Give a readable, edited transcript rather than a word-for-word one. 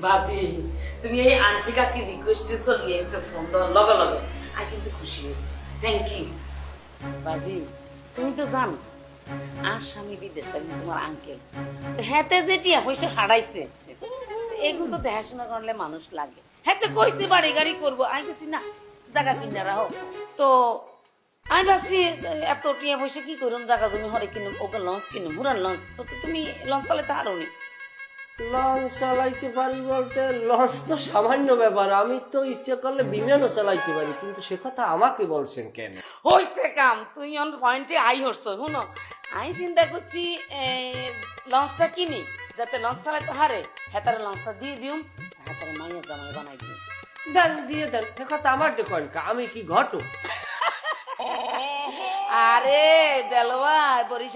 বাজি তুমি এই আন্টি কাকি রিকোয়েস্টে চলে এসে ফোন দেওয়ার লগে লগে আমি কিন্তু খুশি হয়েছি। থ্যাংক ইউ বাজি। তুমি তো জানো আর স্বামী বিদেশ থাকি তোমার আঙ্কেল হেতে যেটিয়া পয়সা হারাইছে এগুলো তো দেখাশোনা করলে মানুষ লাগে। হেতে কইছে বাড়ি গাড়ি করবো আমি কইছি না জায়গা কিনা রাখো। তো আমি ভাবছি এত টিয়া পয়সা কি করুন জায়গা জমি হরে কিনুম ওকে লঞ্চ কিনুম পুরান লঞ্চ তো তুমি লঞ্চ চালাতে আরো নি। লঞ্চ চালাইতে পারি বলতে লঞ্চ তো সামান্য ব্যাপার, আমি তো ইচ্ছে করলে বিমানও চালাইতে পারি, কিন্তু সে কথা আমাকে বলছেন কেন? হইছে কাম তুই অন পয়েন্টে আই হরছ শুনো আমি চিন্তা করছি লঞ্চটা কিনি যাতে লঞ্চ চালাতে হারে হেতারে লঞ্চটা দিয়ে দিউম হেতারে মাইয়া জামাই বানাই দিউম। দেন দিয়ে দেন, সে কথা আমার দেখেন, আমি কি ঘটো? আরে দেলওয়া বরিশাল